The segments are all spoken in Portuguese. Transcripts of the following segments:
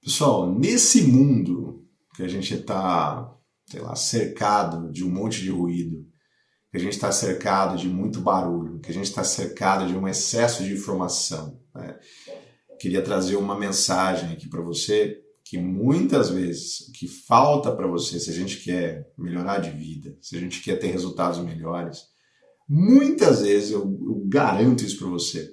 Pessoal, nesse mundo que a gente está, sei lá, cercado de um monte de ruído, que a gente está cercado de muito barulho, que a gente está cercado de um excesso de informação, né? Queria trazer uma mensagem aqui para você que muitas vezes o que falta para você, se a gente quer melhorar de vida, se a gente quer ter resultados melhores, muitas vezes eu garanto isso para você.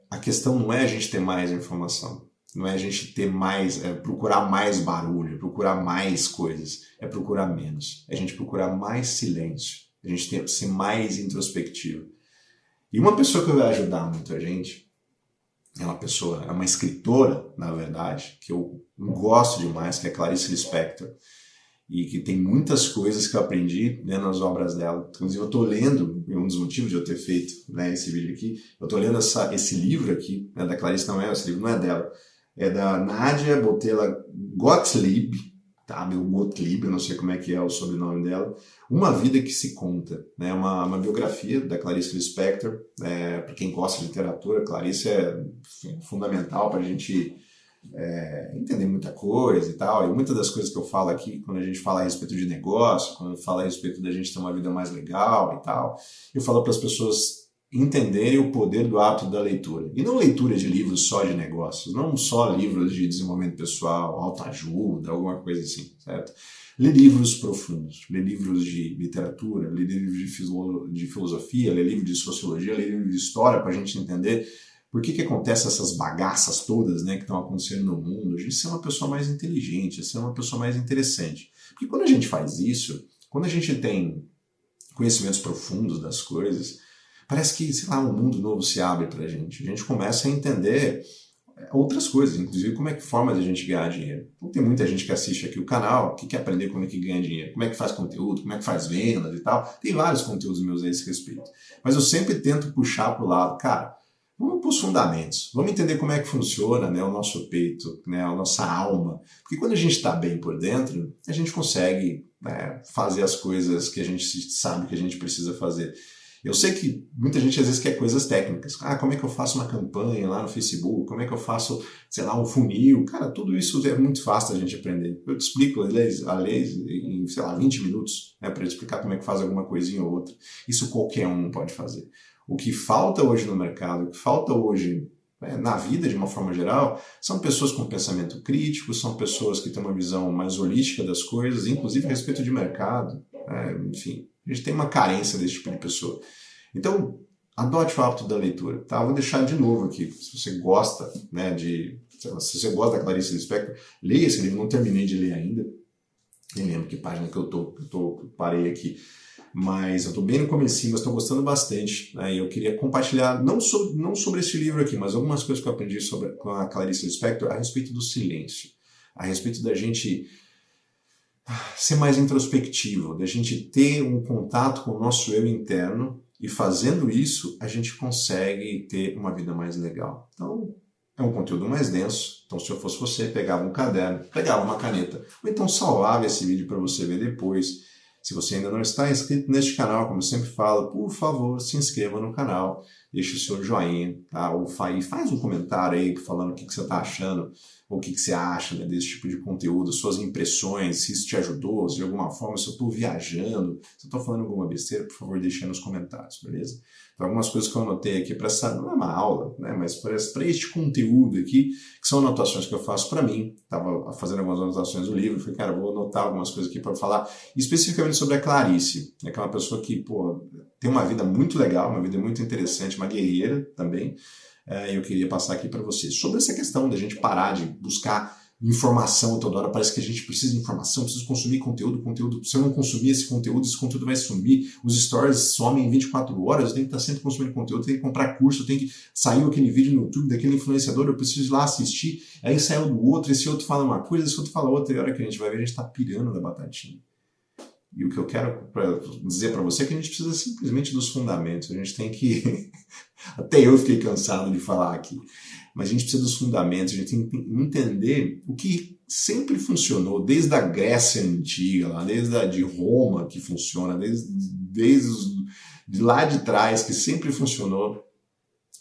A questão não é a gente ter mais informação, não é a gente ter mais, procurar mais barulho, procurar mais coisas, é procurar menos, é a gente procurar mais silêncio, a gente tem que ser mais introspectivo. E uma pessoa que vai ajudar muito a gente é uma escritora, na verdade, que eu gosto demais, que é Clarice Lispector, e que tem muitas coisas que eu aprendi lendo as obras dela. Inclusive eu estou lendo, um dos motivos de eu ter feito, né, esse vídeo aqui, eu estou lendo esse livro aqui, né, da Clarice, esse livro não é dela, é da Nadia Bottella Gottlieb, tá, meu Gottlieb, eu não sei como é que é o sobrenome dela, Uma Vida que se Conta, né, uma biografia da Clarice Lispector. Para quem gosta de literatura, Clarice é fundamental para a gente entender muita coisa e tal, e muitas das coisas que eu falo aqui, quando a gente fala a respeito de negócio, quando eu falo a respeito da gente ter uma vida mais legal e tal, eu falo para as pessoas entenderem o poder do hábito da leitura. E não leitura de livros só de negócios, não só livros de desenvolvimento pessoal, autoajuda, alguma coisa assim, certo? Ler livros profundos, ler livros de literatura, ler livros de filosofia, ler livros de sociologia, ler livros de história, para a gente entender por que acontece essas bagaças todas, né, que estão acontecendo no mundo, a gente ser uma pessoa mais inteligente, ser uma pessoa mais interessante. Porque quando a gente faz isso, quando a gente tem conhecimentos profundos das coisas, parece que, sei lá, um mundo novo se abre pra gente. A gente começa a entender outras coisas, inclusive como é que forma de a gente ganhar dinheiro. Então, tem muita gente que assiste aqui o canal, que quer aprender como é que ganha dinheiro, como é que faz conteúdo, como é que faz vendas e tal. Tem vários conteúdos meus a esse respeito. Mas eu sempre tento puxar pro lado, cara, vamos para os fundamentos, vamos entender como é que funciona, né, o nosso peito, né, a nossa alma. Porque quando a gente está bem por dentro, a gente consegue, né, fazer as coisas que a gente sabe que a gente precisa fazer. Eu sei que muita gente às vezes quer coisas técnicas. Ah, como é que eu faço uma campanha lá no Facebook? Como é que eu faço, sei lá, um funil? Cara, tudo isso é muito fácil a gente aprender. Eu te explico a lei em, sei lá, 20 minutos, né, para explicar como é que faz alguma coisinha ou outra. Isso qualquer um pode fazer. O que falta hoje no mercado, o que falta hoje, né, na vida de uma forma geral, são pessoas com pensamento crítico, são pessoas que têm uma visão mais holística das coisas, inclusive a respeito de mercado, enfim. A gente tem uma carência desse tipo de pessoa. Então, adote o hábito da leitura. Tá? Vou deixar de novo aqui, se você gosta, né, se você gosta da Clarice Lispector, leia esse livro, não terminei de ler ainda. Nem lembro que página que eu parei aqui. Mas eu estou bem no comecinho, mas estou gostando bastante. Né? E eu queria compartilhar, não sobre esse livro aqui, mas algumas coisas que eu aprendi com a Clarice Lispector a respeito do silêncio, a respeito da gente ser mais introspectivo, da gente ter um contato com o nosso eu interno, e fazendo isso a gente consegue ter uma vida mais legal. Então, é um conteúdo mais denso, então se eu fosse você, pegava um caderno, pegava uma caneta, ou então salvava esse vídeo para você ver depois. Se você ainda não está inscrito neste canal, como eu sempre falo, por favor, se inscreva no canal, deixe o seu joinha, tá? Ou faz um comentário aí falando o que você está achando, ou o que você acha, né, desse tipo de conteúdo, suas impressões, se isso te ajudou, se de alguma forma, se eu estou viajando, se eu estou falando alguma besteira, por favor, deixe aí nos comentários, beleza? Então, algumas coisas que eu anotei aqui para essa, não é uma aula, né, mas para este conteúdo aqui, que são anotações que eu faço para mim, estava fazendo algumas anotações do livro, falei, cara, vou anotar algumas coisas aqui para falar especificamente sobre a Clarice, né, que é uma pessoa que, pô, tem uma vida muito legal, uma vida muito interessante, uma guerreira também. Eu queria passar aqui para vocês sobre essa questão da gente parar de buscar informação toda hora. Parece que a gente precisa de informação, precisa consumir conteúdo. Se eu não consumir esse conteúdo vai sumir. Os stories somem em 24 horas, eu tenho que estar sempre consumindo conteúdo, eu tenho que comprar curso, eu tenho que sair aquele vídeo no YouTube daquele influenciador, eu preciso ir lá assistir, aí saiu do outro, esse outro fala uma coisa, esse outro fala outra, e a hora que a gente vai ver, a gente está pirando na batatinha. E o que eu quero dizer para você é que a gente precisa simplesmente dos fundamentos. A gente tem que... Até eu fiquei cansado de falar aqui. Mas a gente precisa dos fundamentos, a gente tem que entender o que sempre funcionou, desde a Grécia Antiga, lá, de Roma que funciona, desde de lá de trás, que sempre funcionou.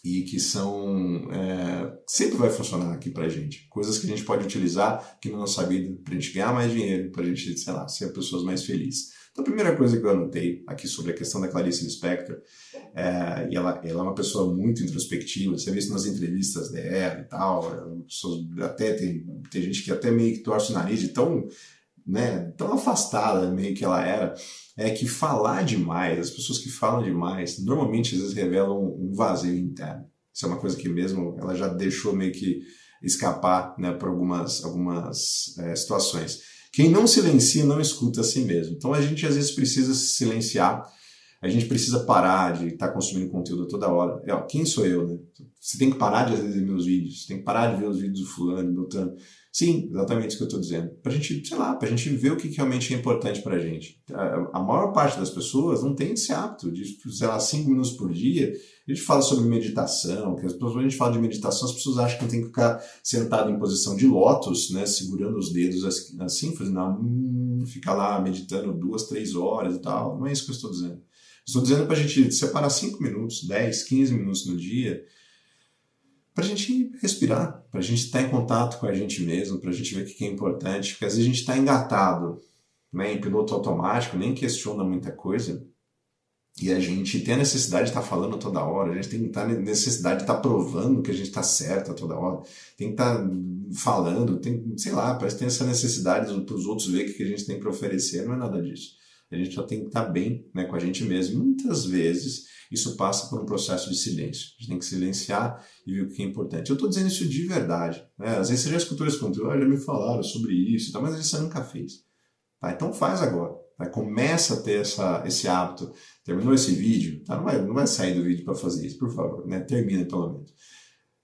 e que sempre vai funcionar aqui pra gente. Coisas que a gente pode utilizar aqui na nossa vida pra gente ganhar mais dinheiro, pra gente, sei lá, ser pessoas mais felizes. Então, a primeira coisa que eu anotei aqui sobre a questão da Clarice Lispector, e ela é uma pessoa muito introspectiva, você vê isso nas entrevistas dela e tal, até tem gente que até meio que torce o nariz de tão, né, tão afastada meio que ela era, é que falar demais, as pessoas que falam demais, normalmente às vezes revelam um vazio interno. Isso é uma coisa que mesmo ela já deixou meio que escapar, né, por algumas situações. Quem não silencia não escuta a si mesmo. Então a gente às vezes precisa se silenciar, a gente precisa parar de estar consumindo conteúdo toda hora. Quem sou eu, né? Você tem que parar de ver meus vídeos, você tem que parar de ver os vídeos do fulano, do outro. Sim, exatamente isso que eu estou dizendo. Pra gente, sei lá, pra gente ver o que realmente é importante pra gente. A maior parte das pessoas não tem esse hábito de, sei lá, 5 minutos por dia. A gente fala sobre meditação, que quando a gente fala de meditação, as pessoas acham que tem que ficar sentado em posição de lótus, né, segurando os dedos assim, fazendo, ficar lá meditando 2, 3 horas e tal. Não é isso que eu estou dizendo. Estou dizendo pra gente separar 5 minutos, 10, 15 minutos no dia, para a gente respirar, para a gente estar em contato com a gente mesmo, para a gente ver o que é importante, porque às vezes a gente está engatado, né, em piloto automático, nem questiona muita coisa, e a gente tem a necessidade de estar falando toda hora, a gente tem a necessidade de estar provando que a gente está certo a toda hora, tem que estar falando, sei lá, parece que tem essa necessidade para os outros ver o que a gente tem para oferecer, não é nada disso. A gente só tem que estar bem, né, com a gente mesmo. Muitas vezes isso passa por um processo de silêncio. A gente tem que silenciar e ver o que é importante. Eu estou dizendo isso de verdade. Né? Às vezes você já escutou esse conteúdo, já me falaram sobre isso, mas às vezes você nunca fez. Tá? Então faz agora. Tá? Começa a ter esse hábito. Terminou esse vídeo? Tá? Não vai sair do vídeo para fazer isso, por favor. Né? Termina pelo menos.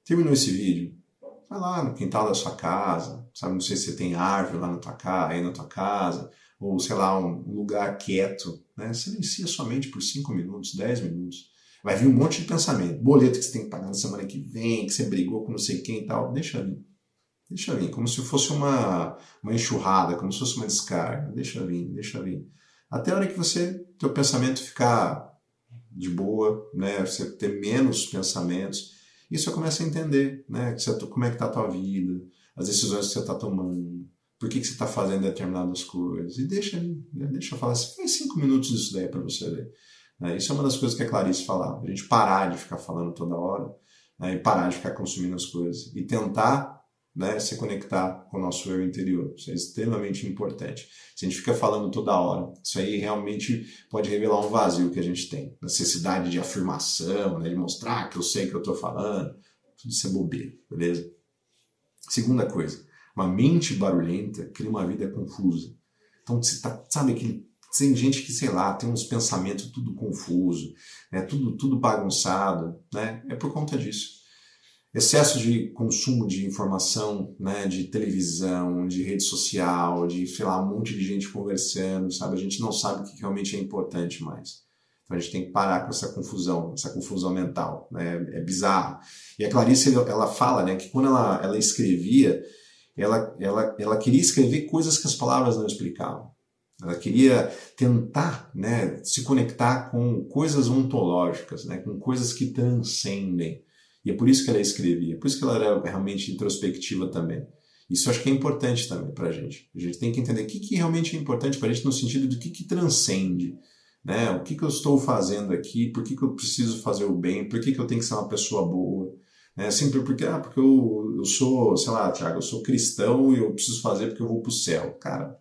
Terminou esse vídeo? Vai lá no quintal da sua casa. Sabe? Não sei se você tem árvore lá aí na tua casa, ou sei lá, um lugar quieto, né? Silencia sua mente por 5 minutos, 10 minutos. Vai vir um monte de pensamento. Boleto que você tem que pagar na semana que vem, que você brigou com não sei quem e tal. Deixa vir. Deixa vir. Como se fosse uma enxurrada, como se fosse uma descarga. Deixa vir, deixa vir. Até a hora que teu pensamento ficar de boa, né? Você ter menos pensamentos. E você começa a entender, né? Como é que está a tua vida, as decisões que você está tomando. Por que você está fazendo determinadas coisas? E deixa eu falar assim, faz 5 minutos disso daí para você ver. Isso é uma das coisas que a Clarice falava, a gente parar de ficar falando toda hora, né, e parar de ficar consumindo as coisas e tentar, né, se conectar com o nosso eu interior. Isso é extremamente importante. Se a gente fica falando toda hora, isso aí realmente pode revelar um vazio que a gente tem. Necessidade de afirmação, né, de mostrar que eu sei que eu estou falando. Tudo isso é bobeira, beleza? Segunda coisa. Uma mente barulhenta cria uma vida confusa. Então, sabe aquele... Tem gente que, sei lá, tem uns pensamentos tudo confuso, né? tudo bagunçado, né? É por conta disso. Excesso de consumo de informação, né? De televisão, de rede social, de, sei lá, um monte de gente conversando, sabe? A gente não sabe o que realmente é importante mais. Então a gente tem que parar com essa confusão mental, né? É bizarro. E a Clarice, ela fala, né, que quando ela escrevia, ela queria escrever coisas que as palavras não explicavam. Ela queria tentar, né, se conectar com coisas ontológicas, né, com coisas que transcendem. E é por isso que ela escrevia, por isso que ela era realmente introspectiva também. Isso eu acho que é importante também para a gente. A gente tem que entender o que realmente é importante para a gente no sentido do que transcende. Né? O que eu estou fazendo aqui, por que eu preciso fazer o bem, por que eu tenho que ser uma pessoa boa. Sempre porque eu sou, sei lá, Thiago, eu sou cristão e eu preciso fazer porque eu vou para o céu. Cara,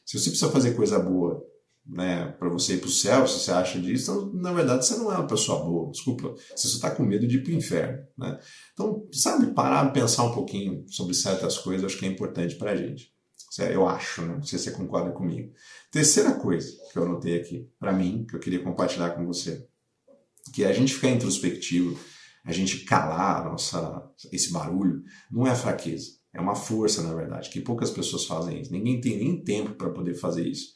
se você precisa fazer coisa boa, né, para você ir para o céu, se você acha disso, então, na verdade você não é uma pessoa boa, desculpa, você só está com medo de ir para o inferno. Né? Então, sabe, parar e pensar um pouquinho sobre certas coisas, acho que é importante para a gente. Eu acho, né? Não sei se você concorda comigo. Terceira coisa que eu anotei aqui, para mim, que eu queria compartilhar com você, que é a gente ficar introspectivo, a gente calar esse barulho, não é fraqueza, é uma força, na verdade, que poucas pessoas fazem isso. Ninguém tem nem tempo para poder fazer isso.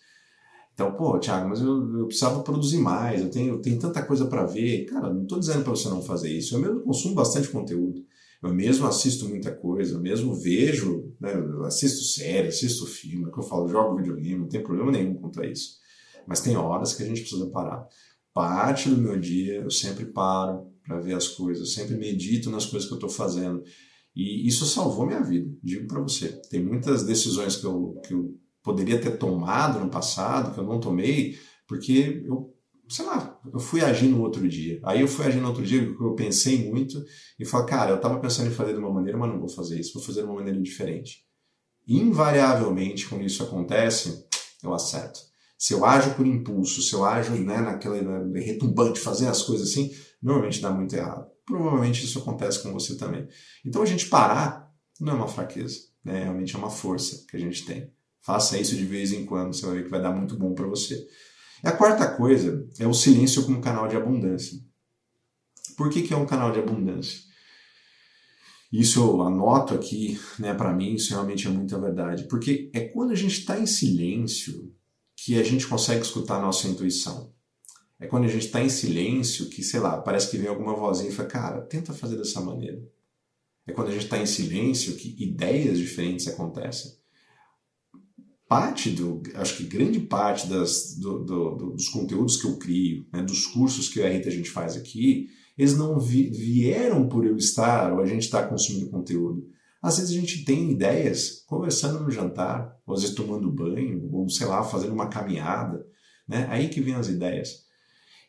Então, pô, Thiago, mas eu precisava produzir mais, eu tenho tanta coisa para ver. Cara, não estou dizendo para você não fazer isso, eu mesmo consumo bastante conteúdo. Eu mesmo assisto muita coisa, eu mesmo vejo, né, eu assisto série, assisto filme, que eu falo, jogo videogame, não tem problema nenhum quanto a isso. Mas tem horas que a gente precisa parar. Parte do meu dia eu sempre paro para ver as coisas, eu sempre medito nas coisas que eu estou fazendo. E isso salvou minha vida, digo para você. Tem muitas decisões que eu poderia ter tomado no passado, que eu não tomei, porque sei lá, eu fui agir no outro dia. Aí eu fui agir no outro dia porque eu pensei muito e falei, cara, eu estava pensando em fazer de uma maneira, mas não vou fazer isso, vou fazer de uma maneira diferente. Invariavelmente, quando isso acontece, eu acerto. Se eu ajo por impulso, se eu ajo naquela retumbante, fazer as coisas assim, normalmente dá muito errado. Provavelmente isso acontece com você também. Então a gente parar não é uma fraqueza, né? Realmente é uma força que a gente tem. Faça isso de vez em quando, você vai ver que vai dar muito bom para você. E a quarta coisa é o silêncio como canal de abundância. Por que é um canal de abundância? Isso eu anoto aqui, né, para mim, isso realmente é muita verdade. Porque é quando a gente está em silêncio que a gente consegue escutar a nossa intuição. É quando a gente está em silêncio que, sei lá, parece que vem alguma vozinha e fala, cara, tenta fazer dessa maneira. É quando a gente está em silêncio que ideias diferentes acontecem. Acho que grande parte dos conteúdos que eu crio, né, dos cursos que eu e a Rita a gente faz aqui, eles não vieram por eu estar ou a gente estar consumindo conteúdo. Às vezes a gente tem ideias conversando no jantar, ou às vezes tomando banho, ou sei lá, fazendo uma caminhada, né? Aí que vem as ideias.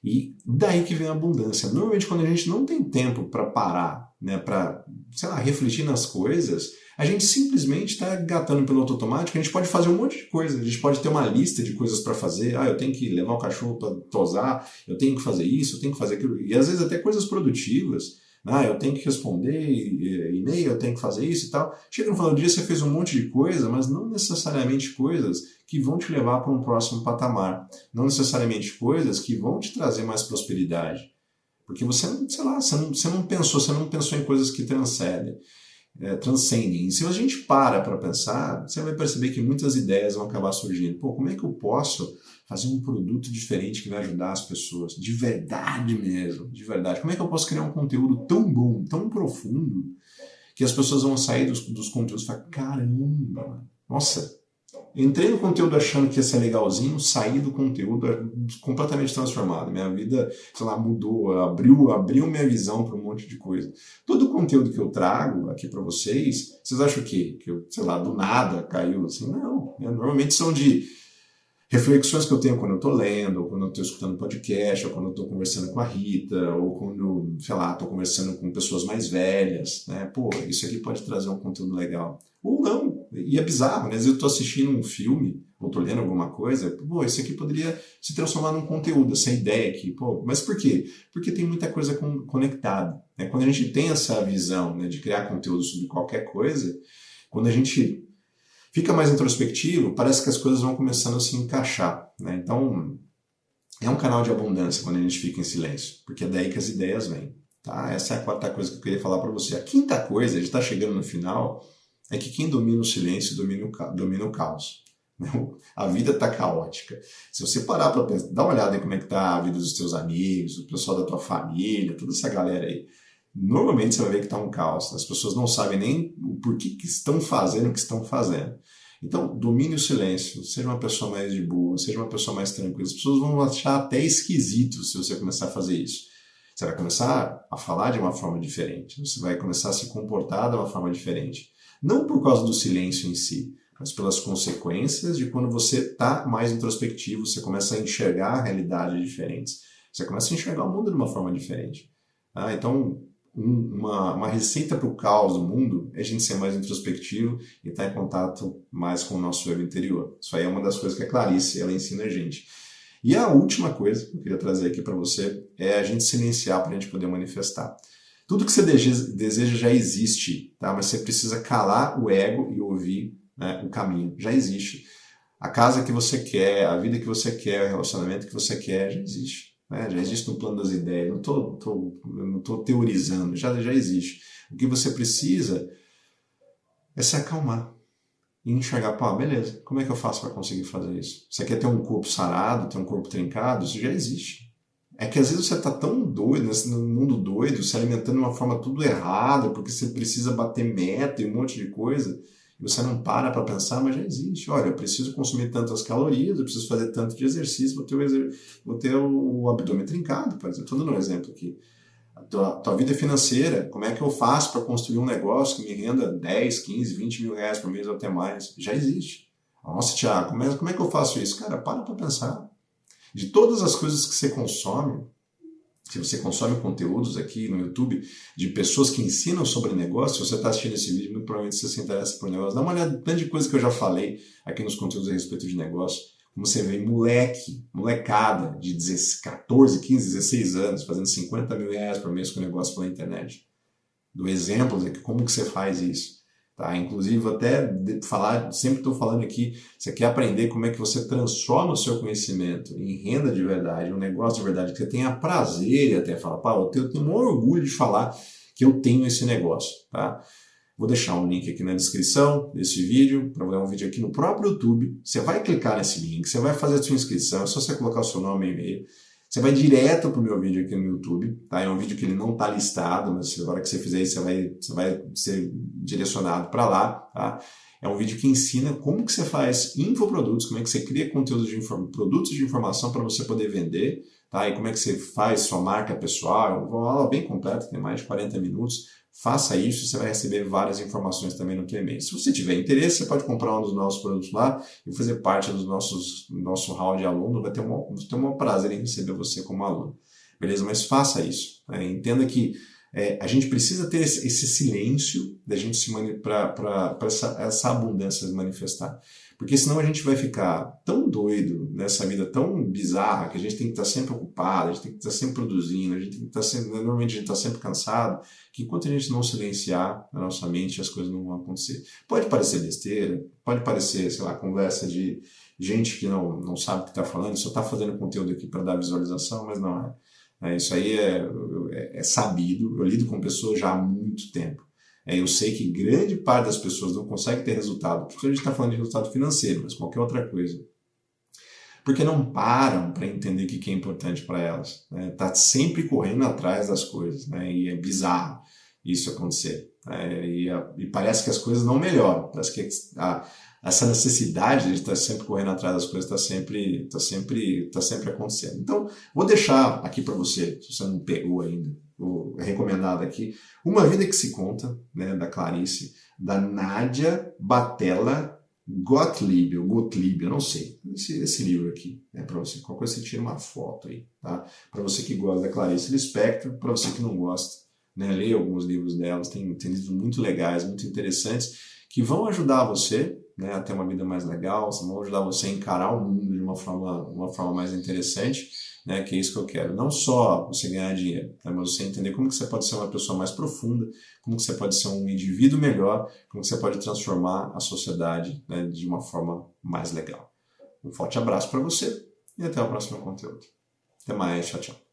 E daí que vem a abundância. Normalmente quando a gente não tem tempo para parar, né, para, sei lá, refletir nas coisas, a gente simplesmente está gatando pelo automático, a gente pode fazer um monte de coisa, a gente pode ter uma lista de coisas para fazer, eu tenho que levar o cachorro para tosar, eu tenho que fazer isso, eu tenho que fazer aquilo, e às vezes até coisas produtivas, eu tenho que responder e-mail, eu tenho que fazer isso e tal. Chega no final do dia, você fez um monte de coisa, mas não necessariamente coisas que vão te levar para um próximo patamar, não necessariamente coisas que vão te trazer mais prosperidade, porque você não pensou em coisas que transcendem. E se a gente para pensar, você vai perceber que muitas ideias vão acabar surgindo. Como é que eu posso fazer um produto diferente que vai ajudar as pessoas? De verdade mesmo, de verdade. Como é que eu posso criar um conteúdo tão bom, tão profundo, que as pessoas vão sair dos conteúdos e falar, caramba, nossa, entrei no conteúdo achando que ia ser legalzinho, saí do conteúdo completamente transformado. Minha vida, sei lá, mudou, abriu minha visão para um monte de coisa. Todo o conteúdo que eu trago aqui para vocês acham o quê? Que eu, sei lá, do nada caiu assim? Não. Normalmente são de reflexões que eu tenho quando eu estou lendo, ou quando eu estou escutando podcast, ou quando eu estou conversando com a Rita, ou quando, sei lá, estou conversando com pessoas mais velhas, né? Isso aqui pode trazer um conteúdo legal. Ou não. E é bizarro, né? Às vezes eu estou assistindo um filme, ou estou lendo alguma coisa, isso aqui poderia se transformar num conteúdo, essa ideia aqui. Mas por quê? Porque tem muita coisa conectada. Né? Quando a gente tem essa visão, né, de criar conteúdo sobre qualquer coisa, quando a gente fica mais introspectivo, parece que as coisas vão começando a se encaixar. Né? Então, é um canal de abundância quando a gente fica em silêncio, porque é daí que as ideias vêm. Tá? Essa é a quarta coisa que eu queria falar para você. A quinta coisa, a gente está chegando no final, é que quem domina o silêncio domina o caos. A vida está caótica. Se você parar para pensar, dá uma olhada em como é que está a vida dos teus amigos, o pessoal da tua família, toda essa galera aí. Normalmente você vai ver que está um caos. As pessoas não sabem nem por que estão fazendo o que estão fazendo. Então, domine o silêncio. Seja uma pessoa mais de boa, seja uma pessoa mais tranquila. As pessoas vão achar até esquisito se você começar a fazer isso. Você vai começar a falar de uma forma diferente. Você vai começar a se comportar de uma forma diferente. Não por causa do silêncio em si, mas pelas consequências de quando você está mais introspectivo, você começa a enxergar realidades diferentes. Você começa a enxergar o mundo de uma forma diferente. Então, uma receita para o caos do mundo é a gente ser mais introspectivo e estar em contato mais com o nosso eu interior. Isso aí é uma das coisas que a Clarice ela ensina a gente. E a última coisa que eu queria trazer aqui para você é a gente silenciar para a gente poder manifestar. Tudo que você deseja já existe, tá? Mas você precisa calar o ego e ouvir, né, o caminho. Já existe. A casa que você quer, a vida que você quer, o relacionamento que você quer, já existe. Né? Já existe no plano das ideias. Não estou teorizando, já existe. O que você precisa é se acalmar e enxergar, beleza, como é que eu faço para conseguir fazer isso? Você quer ter um corpo sarado, ter um corpo trincado? Isso já existe. É que às vezes você está tão doido, no mundo doido, se alimentando de uma forma tudo errada, porque você precisa bater meta e um monte de coisa, e você não para pensar, mas já existe. Olha, eu preciso consumir tantas calorias, eu preciso fazer tanto de exercício, vou ter o abdômen trincado, por exemplo. Estou dando um exemplo aqui. tua vida financeira, como é que eu faço para construir um negócio que me renda 10, 15, 20 mil reais por mês ou até mais? Já existe. Nossa, Thiago, como é que eu faço isso? Cara, para pensar. De todas as coisas que você consome, se você consome conteúdos aqui no YouTube de pessoas que ensinam sobre negócio, se você está assistindo esse vídeo, muito provavelmente você se interessa por negócio. Dá uma olhada no tanto de coisa que eu já falei aqui nos conteúdos a respeito de negócio. Como você vê molecada de 14, 15, 16 anos fazendo 50 mil reais por mês com negócio pela internet. Dou exemplos aqui, como que você faz isso. Tá? Inclusive, até sempre estou falando aqui, você quer aprender como é que você transforma o seu conhecimento em renda de verdade, um negócio de verdade, que você tenha prazer e até falar, pá, eu tenho o maior orgulho de falar que eu tenho esse negócio. Tá? Vou deixar um link aqui na descrição desse vídeo, para ver um vídeo aqui no próprio YouTube. Você vai clicar nesse link, você vai fazer a sua inscrição, é só você colocar o seu nome e e-mail. Você vai direto para o meu vídeo aqui no YouTube, tá? É um vídeo que ele não está listado, mas na hora que você fizer isso, você vai ser direcionado para lá, tá? É um vídeo que ensina como que você faz infoprodutos, como é que você cria conteúdo produtos de informação para você poder vender, tá? E como é que você faz sua marca pessoal. É uma aula bem completa, tem mais de 40 minutos. Faça isso, você vai receber várias informações também no teu e-mail. Se você tiver interesse, você pode comprar um dos nossos produtos lá e fazer parte do nosso hall de aluno. Vai ter um prazer em receber você como aluno. Beleza? Mas faça isso. Né? Entenda que a gente precisa ter esse silêncio da gente para essa abundância se manifestar. Porque senão a gente vai ficar tão doido nessa vida tão bizarra que a gente tem que estar sempre ocupado, a gente tem que estar sempre produzindo, a gente tem que estar sempre, normalmente a gente está sempre cansado, que enquanto a gente não silenciar na nossa mente, as coisas não vão acontecer. Pode parecer besteira, pode parecer, sei lá, conversa de gente que não sabe o que está falando, só está fazendo conteúdo aqui para dar visualização, mas não é. Isso aí é sabido, eu lido com pessoas já há muito tempo. Eu sei que grande parte das pessoas não consegue ter resultado, porque a gente está falando de resultado financeiro, mas qualquer outra coisa. Porque não param para entender o que é importante para elas. Tá sempre correndo atrás das coisas, né? E é bizarro isso acontecer. E parece que as coisas não melhoram. Parece que essa necessidade de estar sempre correndo atrás das coisas está sempre acontecendo. Então, vou deixar aqui para você, se você não pegou ainda, recomendado aqui, Uma Vida que se Conta, né, da Clarice, da Nádia Batella Gottlieb, eu não sei, esse livro aqui, né, para você, qualquer coisa você tira uma foto aí, tá? Para você que gosta da Clarice Lispector, para você que não gosta, né, leia alguns livros delas, tem livros muito legais, muito interessantes, que vão ajudar você, né, a ter uma vida mais legal, vão ajudar você a encarar o mundo de uma forma mais interessante, né, que é isso que eu quero. Não só você ganhar dinheiro, né, mas você entender como que você pode ser uma pessoa mais profunda, como que você pode ser um indivíduo melhor, como que você pode transformar a sociedade, né, de uma forma mais legal. Um forte abraço para você e até o próximo conteúdo. Até mais, tchau, tchau.